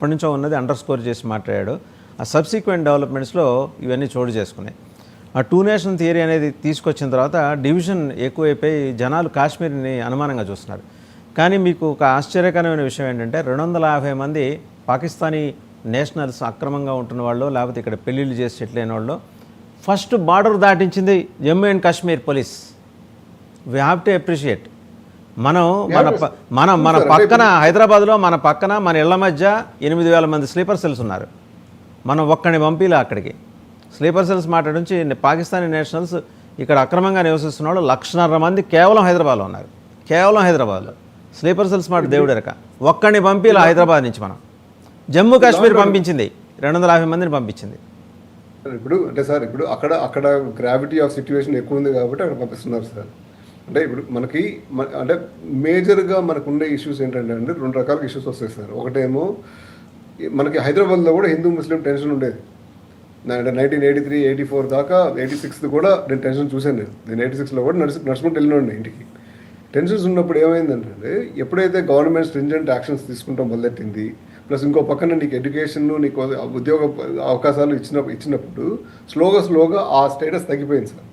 ఎప్పటి నుంచో ఉన్నది అండర్స్కోర్ చేసి మాట్లాడాడు. ఆ సబ్సిక్వెంట్ డెవలప్మెంట్స్లో ఇవన్నీ చోటు చేసుకున్నాయి. ఆ టూ నేషన్ థియరీ అనేది తీసుకొచ్చిన తర్వాత డివిజన్ ఎక్కువైపోయి జనాలు కాశ్మీర్ని అనుమానంగా చూస్తున్నారు. కానీ మీకు ఒక ఆశ్చర్యకరమైన విషయం ఏంటంటే 250 మంది పాకిస్తానీ నేషనల్స్ అక్రమంగా ఉంటున్న వాళ్ళు, లేకపోతే ఇక్కడ పెళ్ళిళ్ళు చేసి సెటిల్ అయిన వాళ్ళు ఫస్ట్ బార్డర్ దాటించింది Jammu and Kashmir police. We have to appreciate. మన పక్కన హైదరాబాద్లో మన ఇళ్ల మధ్య 8,000 మంది స్లీపర్ సెల్స్ ఉన్నారు. మనం ఒక్కడిని పంపిలే అక్కడికి. స్లీపర్ సెల్స్ మాట్లాడించి పాకిస్తానీ నేషనల్స్ ఇక్కడ అక్రమంగా నివసిస్తున్న వాళ్ళు 1,50,000 మంది కేవలం హైదరాబాద్లో ఉన్నారు. కేవలం హైదరాబాద్లో స్లీపర్ సెల్స్ మాట దేవుడెరక. ఒక్కడిని పంపిలే హైదరాబాద్ నుంచి. మనం జమ్మూ కాశ్మీర్ పంపించింది 250 మందిని పంపించింది. ఇప్పుడు అంటే సార్ ఇప్పుడు అక్కడ గ్రావిటీ ఆఫ్ సిచ్యువేషన్ ఎక్కువ ఉంది కాబట్టి అక్కడ పంపిస్తున్నారు సార్. అంటే ఇప్పుడు మనకి అంటే మేజర్గా మనకు ఉండే ఇష్యూస్ ఏంటంటే అండి 2 రకాల ఇష్యూస్ వస్తాయి సార్. ఒకటేమో మనకి హైదరాబాద్లో కూడా హిందూ ముస్లిం టెన్షన్ ఉండేది. అంటే 1983, 84 దాకా 86 కూడా నేను టెన్షన్ చూశాను. నేను 86లో కూడా నడుచుకుంటూ వెళ్ళినండి ఇంటికి. టెన్షన్స్ ఉన్నప్పుడు ఏమైందంటే ఎప్పుడైతే గవర్నమెంట్ స్ట్రింజెంట్ యాక్షన్స్ తీసుకుంటాం మొదలెట్టింది, ప్లస్ ఇంకో పక్కన నీకు ఎడ్యుకేషన్, నీకు ఉద్యోగ అవకాశాలు ఇచ్చినప్పుడు స్లోగా ఆ స్టేటస్ తగ్గిపోయింది సార్.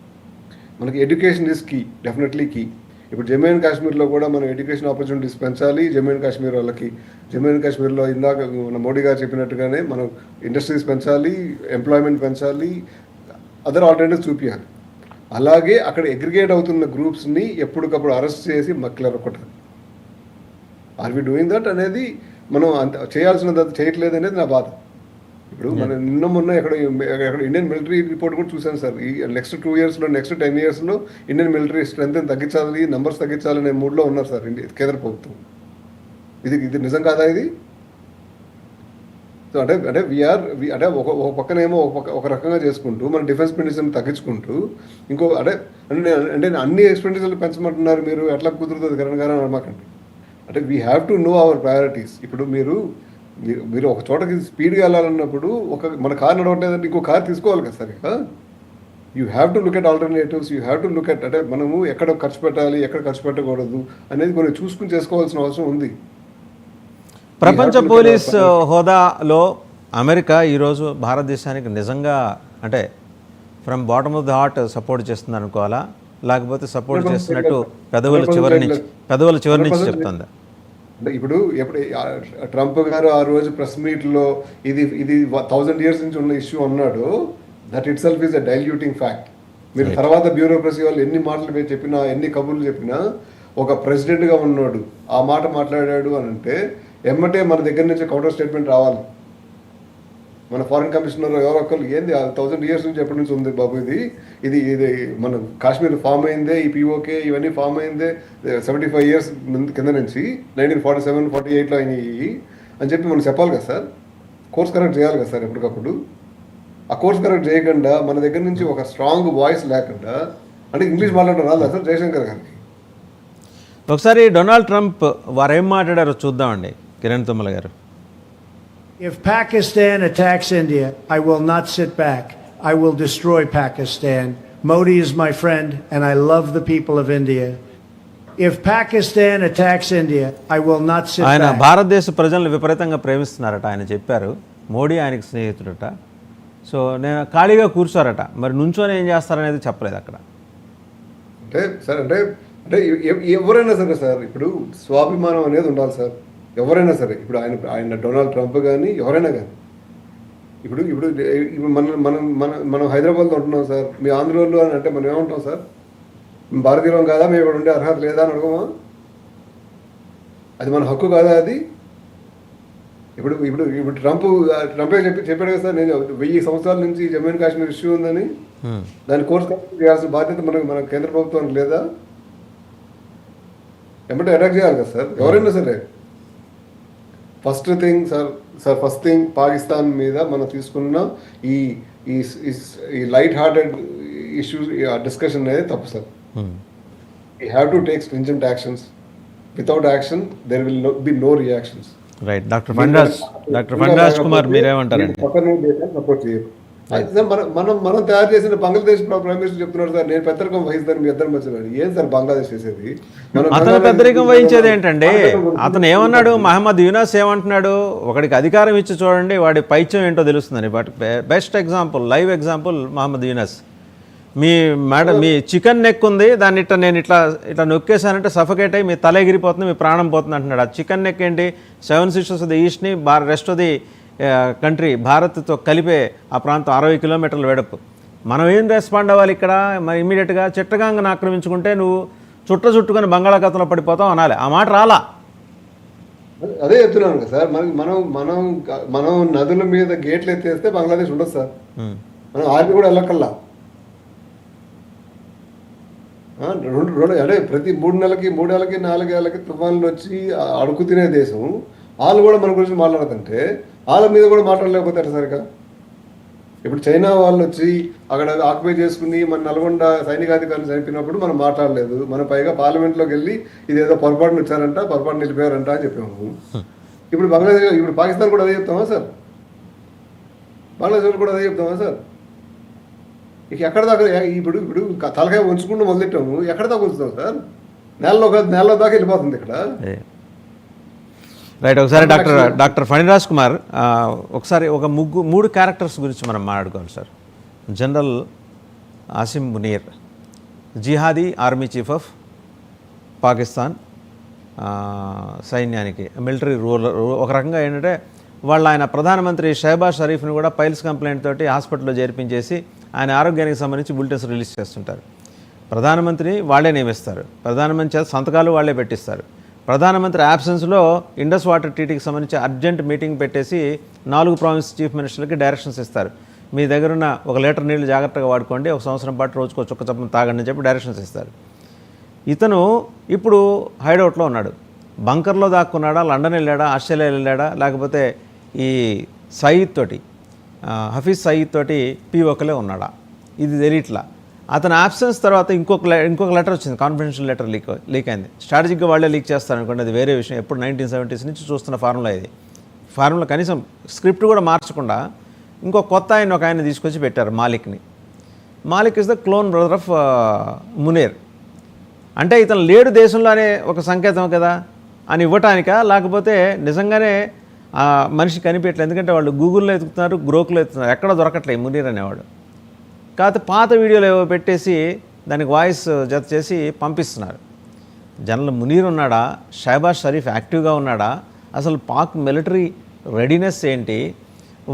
మనకి education is key, definitely key. ఇప్పుడు జమ్మూ అండ్ కాశ్మీర్లో కూడా మనం ఎడ్యుకేషన్ ఆపర్చునిటీస్ పెంచాలి. జమ్మూ అండ్ కాశ్మీర్ వాళ్ళకి జమ్మూ అండ్ కాశ్మీర్లో ఇందాక మన మోడీ గారు చెప్పినట్టుగానే మనం ఇండస్ట్రీస్ పెంచాలి, ఎంప్లాయ్మెంట్ పెంచాలి, అదర్ ఆల్టర్నేటివ్స్ చూపించాలి. అలాగే అక్కడ అగ్రిగేట్ అవుతున్న గ్రూప్స్ని ఎప్పటికప్పుడు అరెస్ట్ చేసి మక్కలెరగొట్టాలి. ఆర్ వి డూయింగ్ దట్ అనేది మనం అంత చేయాల్సినది చేయట్లేదు అనేది నా బాధ. ఇప్పుడు మన మొన్న ఎక్కడ ఇండియన్ మిలిటరీ రిపోర్ట్ కూడా చూశాను సార్. ఈ నెక్స్ట్ 2 yearsలో, నెక్స్ట్ 10 yearsలో ఇండియన్ మిలిటరీ స్ట్రెంత్ తగ్గించాలి, నంబర్స్ తగ్గించాలనే మూడ్లో ఉన్నారు సార్ కేంద్ర ప్రభుత్వం. ఇది నిజం కాదా ఇది? సో అంటే వీఆర్ అంటే ఒక పక్కనేమో ఒక రకంగా చేసుకుంటూ మన డిఫెన్స్ ఎక్స్పెండిచర్ని తగ్గించుకుంటూ ఇంకో అంటే అన్ని ఎక్స్పెండిచర్లు పెంచమంటున్నారు. మీరు ఎట్లా కుదురుతుంది కరణ్ గారు అనమాకండి. అంటే we have to know our priorities. ఇప్పుడు మీరు ఒక చోటకి స్పీడ్గా వెళ్ళాలన్నప్పుడు మన కార్ నడవట్లేదంటే ఇంకో కార్ తీసుకోవాలి కదా సార్. ఇక you have to look at alternatives, you have to look at అంటే మనము ఎక్కడ ఖర్చు పెట్టాలి, ఎక్కడ ఖర్చు పెట్టకూడదు అనేది కొన్ని చూసుకుని చేసుకోవాల్సిన అవసరం ఉంది. ప్రపంచ పోలీస్ హోదాలో అమెరికా ఈరోజు భారతదేశానికి నిజంగా అంటే from bottom of the heart support చేస్తుంది అనుకోవాలా, లేకపోతే సపోర్ట్ చేస్తున్నట్టు పెదవుల చివరి నుంచి చెప్తుందా? అంటే ఇప్పుడు ట్రంప్ గారు ఆ రోజు ప్రెస్ మీట్లో ఇది 1000 years నుంచి ఉన్న ఇష్యూ అన్నాడు. That it self is a diluting fact. మీరు తర్వాత బ్యూరోక్రసీ వాళ్ళు ఎన్ని మాటలు చెప్పినా, ఎన్ని కబుర్లు చెప్పినా, ఒక ప్రెసిడెంట్గా ఉన్నాడు ఆ మాట మాట్లాడాడు అని అంటే ఎమ్మటే మన దగ్గర నుంచి కౌంటర్ స్టేట్మెంట్ రావాలి. మన ఫారిన్ కమిషనర్ ఎవరో ఒకరు ఏంది 1000 years నుంచి ఎప్పటి నుంచి ఉంది బాబు ఇది మన కాశ్మీర్ ఫామ్ అయిందే, ఈ పీఓకే ఇవన్నీ ఫామ్ అయిందే 75 years కింద నుంచి 1947, 48లో అయినాయి అని చెప్పి మనం చెప్పాలి కదా సార్. కోర్స్ కరెక్ట్ చేయాలి కదా సార్ ఎప్పటికప్పుడు. ఆ కోర్స్ కరెక్ట్ చేయకుండా మన దగ్గర నుంచి ఒక స్ట్రాంగ్ వాయిస్ లేకుండా అంటే ఇంగ్లీష్ మాట్లాడడం రాదు సార్ జయశంకర్ గారికి. ఒకసారి డొనాల్డ్ ట్రంప్ వారు ఏం మాట్లాడారో చూద్దామండి కిరణ్ తుమ్మల గారు. If Pakistan attacks India, I will not sit back. I will destroy Pakistan. Modi is my friend and I love the people of India. If Pakistan attacks India, I will not sit back. ఆయన భారతదేశ ప్రజలను విపరీతంగా ప్రేమిస్తున్నారట. ఆయన చెప్పారు మోడీ ఆయనకు స్నేహితుడట. So నేను ఖాళీగా కూర్చోరట. మరి నుంచోని ఏం చేస్తారనేది చెప్పలేదు అక్కడ. అంటే సార్ అంటే ఎవరైనా సరే సార్ ఇప్పుడు స్వాభిమానం అనేది ఉండాలి సార్. ఎవరైనా సరే ఇప్పుడు ఆయన డొనాల్డ్ ట్రంప్ కానీ ఎవరైనా కానీ ఇప్పుడు మనం హైదరాబాద్లో ఉంటున్నాం సార్. మీ ఆంధ్రలో అని అంటే మనం ఏమంటాం సార్? భారతీయులం కాదా, మేము ఇక్కడ ఉండే అర్హత లేదా అని అడగమా? అది మన హక్కు కాదా అది? ఇప్పుడు ట్రంపే చెప్పాడు కదా సార్, నేను 1000 సంవత్సరాల నుంచి జమ్మూ అండ్ కాశ్మీర్ ఇష్యూ ఉందని, దాని కోర్స్ చేయాల్సిన బాధ్యత మన కేంద్ర ప్రభుత్వానికి లేదా? ఏమంటే అటాక్ చేయాలి కదా సార్ ఎవరైనా సరే. ఫస్ట్ థింగ్ పాకిస్తాన్ మీద మనం తీసుకున్న ఈ లైట్ హార్టెడ్ ఇష్యూస్ డిస్కషన్ అనేది తప్పు sir. We have to take stringent actions. Without action there will be no reactions. Right. Doctor Phaniraj Kumar మీరేమంటారండి? సపోర్ట్ చేయరు. అయితే సార్ మనం తయారు చేసిన బంగ్లాదేశ్ ప్రైమ్ మినిస్టర్ చెప్తున్నాడు సార్, నేను పెద్దరికం వహిస్తాను మీ ఇద్దరు మధ్యలో. ఏం సార్ బంగ్లాదేశ్ చేసేది? అతను పెద్దరికం వహించేది ఏంటండి? అతను ఏమన్నాడు? మహమ్మద్ యూనస్ ఏమంటున్నాడు? ఒకడికి అధికారం ఇచ్చి చూడండి, వాడి పైత్యం ఏంటో తెలుస్తుందని. But best example, live example Muhammad Yunus. మీ చికెన్ నెక్ ఉంది, దాన్ని నేను ఇట్లా నొక్కేసానంటే సఫకేట్ అయ్యి మీ తల ఎగిరిపోతుంది, మీ ప్రాణం పోతుంది అంటున్నాడు. ఆ చికెన్ నెక్ ఏంటి? 7 సిస్టర్స్ ఆఫ్ ది ఈస్ట్ని రెస్ట్ ఆఫ్ ది కంట్రీ, భారత్తో కలిపే ఆ ప్రాంతం 60 కిలోమీటర్ల వెడపు. మనం ఏం రెస్పాండ్ అవ్వాలి ఇక్కడ? మరి ఇమీడియట్గా చిట్టగాంగను ఆక్రమించుకుంటే నువ్వు చుట్టుకొని బంగాళాఖాతంలో పడిపోతావు అనాలి. ఆ మాట రాలా. అదే చెప్తున్నాను కదా సార్, మనం నదుల మీద గేట్లు ఎత్తేస్తే బంగ్లాదేశ్ ఉండదు సార్. మనం ఆర్మీ కూడా వెళ్ళకల్లా. అంటే ప్రతి 3 నెలలకి 4 ఏళ్ళకి తుఫాన్లు వచ్చి అడుగు తినే దేశం వాళ్ళు కూడా మన గురించి మాట్లాడుతుంటే వాళ్ళ మీద కూడా మాట్లాడలేకపోతారు సరిగా. ఇప్పుడు చైనా వాళ్ళు వచ్చి అక్కడ ఆక్యుపై చేసుకుని మన నల్గొండ సైనికాధికారులు చనిపోయినప్పుడు మనం మాట్లాడలేదు. మనం పైగా పార్లమెంట్లోకి వెళ్ళి ఇదేదో పొరపాటును వచ్చారంట, పొరపాటు నిలిపారంట అని చెప్పాము. ఇప్పుడు పాకిస్తాన్ కూడా అదే చెప్తామా సార్? బంగ్లాదేశ్ కూడా అదే చెప్తామా సార్? ఇక ఎక్కడ దాకా ఇప్పుడు తలకాయ ఉంచుకుంటూ మొదలెట్టాము, ఎక్కడ దాకా ఉంచుతాం సార్? నెలలో దాకా వెళ్ళిపోతుంది ఇక్కడ. రైట్. ఒకసారి డాక్టర్ ఫణిరాజ్ కుమార్, ఒకసారి ఒక 3 క్యారెక్టర్స్ గురించి మనం మాట్లాడుకోవాలి sir. General Asim Munir, jihadi army chief of Pakistan సైన్యానికి, మిలిటరీ రూలర్. ఒక రకంగా ఏంటంటే ఆయన ప్రధానమంత్రి షహబాజ్ షరీఫ్ని కూడా పైల్స్ కంప్లైంట్ తోటి హాస్పిటల్లో చేర్పించేసి ఆయన ఆరోగ్యానికి సంబంధించి బులెటిన్స్ రిలీజ్ చేస్తుంటారు. ప్రధానమంత్రిని వాళ్ళే నియమిస్తారు, ప్రధానమంత్రి చేత సంతకాలు వాళ్ళే పెట్టిస్తారు. ప్రధానమంత్రి యాబ్సెన్స్లో ఇండస్ వాటర్ ట్రీటీకి సంబంధించి అర్జెంట్ మీటింగ్ పెట్టేసి 4 ప్రావిన్స్ చీఫ్ మినిస్టర్లకి డైరెక్షన్స్ ఇస్తారు. మీ దగ్గర ఉన్న 1 లీటర్ నీళ్లు జాగ్రత్తగా వాడుకోండి, 1 సంవత్సరం పాటు రోజుకో చుక్క చప్పని తాగండి అని చెప్పి డైరెక్షన్స్ ఇస్తారు. ఇతను ఇప్పుడు హైడౌట్లో ఉన్నాడు. బంకర్లో దాక్కున్నాడా, లండన్ వెళ్ళాడా, ఆస్ట్రేలియా వెళ్ళాడా, లేకపోతే ఈ సయీద్ తోటి హఫీజ్ సయీద్ తోటి పీఓకలే ఉన్నాడా, ఇది తెలియట్లా. అతని ఆబ్సెన్స్ తర్వాత ఇంకొక లెటర్ వచ్చింది, కాన్ఫిడెన్షియల్ లెటర్ లీక్ అయింది. స్ట్రాటజిక్గా వాళ్ళే లీక్ చేస్తారనుకోండి, అది వేరే విషయం. ఎప్పుడు 1970s నుంచి చూస్తున్న ఫార్ములా ఇది. ఫార్ములా కనీసం స్క్రిప్ట్ కూడా మార్చకుండా ఇంకో కొత్త ఒక ఆయన తీసుకొచ్చి పెట్టారు, మాలిక్ని. Malik is the clone brother of Munir. అంటే ఇతను లేడు దేశంలో అనే ఒక సంకేతం కదా అని ఇవ్వటానికా, లేకపోతే నిజంగానే మనిషి కనిపించట్లేదు? ఎందుకంటే వాళ్ళు గూగుల్లో ఎత్తుకుతున్నారు, గ్రోక్లో ఎత్తుతున్నారు, ఎక్కడ దొరకట్లేదు మునీర్ అనేవాడు. కాకపోతే పాత వీడియోలు ఏవో పెట్టేసి దానికి వాయిస్ జత చేసి పంపిస్తున్నారు. జనరల్ మునీర్ ఉన్నాడా, షహబాజ్ షరీఫ్ యాక్టివ్గా ఉన్నాడా, అసలు పాక్ మిలిటరీ రెడీనెస్ ఏంటి,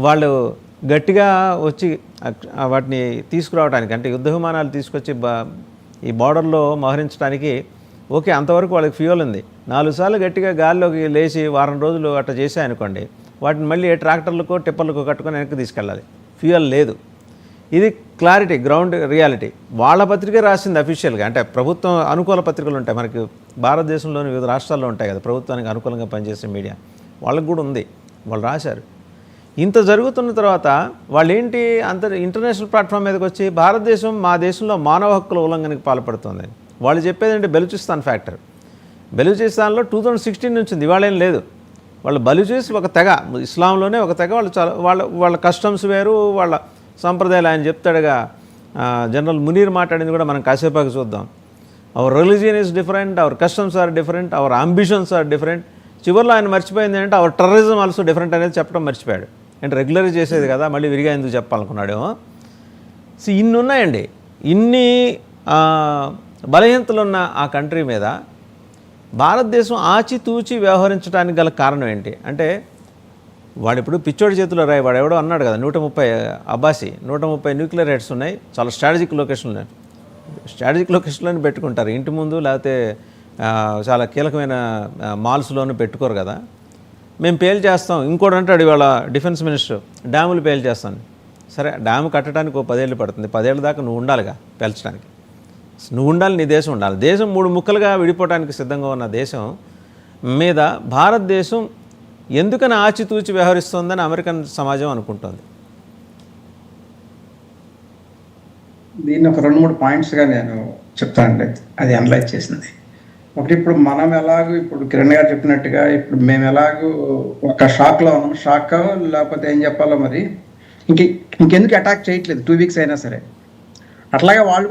వాళ్ళు గట్టిగా వచ్చి వాటిని తీసుకురావడానికి, అంటే యుద్ధ విమానాలు తీసుకొచ్చి ఈ బార్డర్లో మోహరించడానికి ఓకే, అంతవరకు వాళ్ళకి ఫ్యూయల్ ఉంది. 4 సార్లు గట్టిగా గాల్లోకి లేచి వారం రోజులు అట్లా చేశాయనుకోండి, వాటిని మళ్ళీ ట్రాక్టర్లకో టిప్పర్లకో కట్టుకొని వెనక్కి తీసుకెళ్ళాలి. ఫ్యూయల్ లేదు. ఇది క్లారిటీ, గ్రౌండ్ రియాలిటీ. వాళ్ళ పత్రికే రాసింది అఫీషియల్గా. అంటే ప్రభుత్వం అనుకూల పత్రికలు ఉంటాయి మనకి, భారతదేశంలోని వివిధ రాష్ట్రాల్లో ఉంటాయి కదా ప్రభుత్వానికి అనుకూలంగా పనిచేసే మీడియా, వాళ్ళకు కూడా ఉంది, వాళ్ళు రాశారు. ఇంత జరుగుతున్న తర్వాత వాళ్ళు ఏంటి ఇంటర్నేషనల్ ప్లాట్ఫామ్ మీదకి వచ్చి భారతదేశం మా దేశంలో మానవ హక్కుల ఉల్లంఘనకి పాల్పడుతుంది. వాళ్ళు చెప్పేదంటే బెలూచిస్తాన్ ఫ్యాక్టర్. బెలూచిస్తాన్లో 2016 నుంచి ఉంది, ఇవాళ ఏం లేదు. వాళ్ళు బలూచిస్ ఒక తెగ, ఇస్లాంలోనే ఒక తెగ. వాళ్ళు చాలా వాళ్ళ కస్టమ్స్ వేరు, వాళ్ళ సంప్రదాయాలు. ఆయన చెప్తాడుగా, జనరల్ మునీర్ మాట్లాడింది కూడా మనం కాసేపాకి చూద్దాం. Our religion is different, our customs are different, our ambitions are different. చివరిలో ఆయన మర్చిపోయింది ఏంటంటే అవర్ టెర్రరిజం ఆల్సో డిఫరెంట్ అనేది చెప్పడం మర్చిపోయాడు. అంటే రెగ్యులర్ చేసేది కదా, మళ్ళీ విరిగా ఎందుకు చెప్పాలనుకున్నాడేమో. సో ఇన్ని ఉన్నాయండి, ఇన్ని బలహీనతలు ఉన్న ఆ కంట్రీ మీద భారతదేశం ఆచితూచి వ్యవహరించడానికి గల కారణం ఏంటి అంటే, వాడు ఇప్పుడు పిచ్చోడి చేతిలో రాయి. వాడు ఎవడో అన్నాడు కదా, 130 అబ్బాసి 130 న్యూక్లియర్ హెడ్స్ ఉన్నాయి, చాలా స్ట్రాటజిక్ లొకేషన్లో. స్ట్రాటజిక్ లొకేషన్లోనే పెట్టుకుంటారు, ఇంటి ముందు లేకపోతే చాలా కీలకమైన మాల్స్లోనూ పెట్టుకోరు కదా. మేము పేల్ చేస్తాం. ఇంకోటి అంటాడు ఇవాళ డిఫెన్స్ మినిస్టర్, డ్యాములు పేల్ చేస్తాను. సరే, డ్యాము కట్టడానికి 10 ఏళ్ళు పడుతుంది, 10 ఏళ్ళ దాకా నువ్వు ఉండాలిగా పేల్చడానికి. నువ్వు ఉండాలి, నీ దేశం ఉండాలి. దేశం 3 ముక్కలుగా విడిపోవడానికి సిద్ధంగా ఉన్న దేశం మీద భారతదేశం ఎందుకని ఆచితూచి వ్యవహరిస్తోందని అమెరికన్ సమాజం అనుకుంటోంది. దీన్ని ఒక 2-3 పాయింట్స్గా నేను చెప్తానండి, అది అనలైజ్ చేసింది. ఒకటి, ఇప్పుడు మనం ఎలాగో ఇప్పుడు కిరణ్ గారు చెప్పినట్టుగా ఇప్పుడు మేము ఎలాగో ఒక షాక్లో ఉన్నాం. షాక్ లేకపోతే ఏం చెప్పాలో మరి. ఇంక ఇంకెందుకు అటాక్ చేయట్లేదు 2 వీక్స్ అయినా సరే. అట్లాగే వాళ్ళు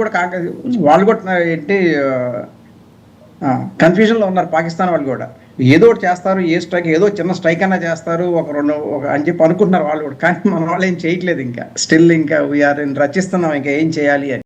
కూడా ఏంటి కన్ఫ్యూజన్లో ఉన్నారు పాకిస్తాన్ వాళ్ళు కూడా. ఏదో ఒకటి చేస్తారు, ఏదో చిన్న స్ట్రైక్ అన్నా చేస్తారు, అని చెప్పి అనుకుంటున్నారు వాళ్ళు కూడా. కానీ మన వాళ్ళు ఏం చేయట్లేదు, ఇంకా స్టిల్ ఇంకా వీఆర్ రచిస్తున్నాం ఇంకా ఏం చేయాలి అని.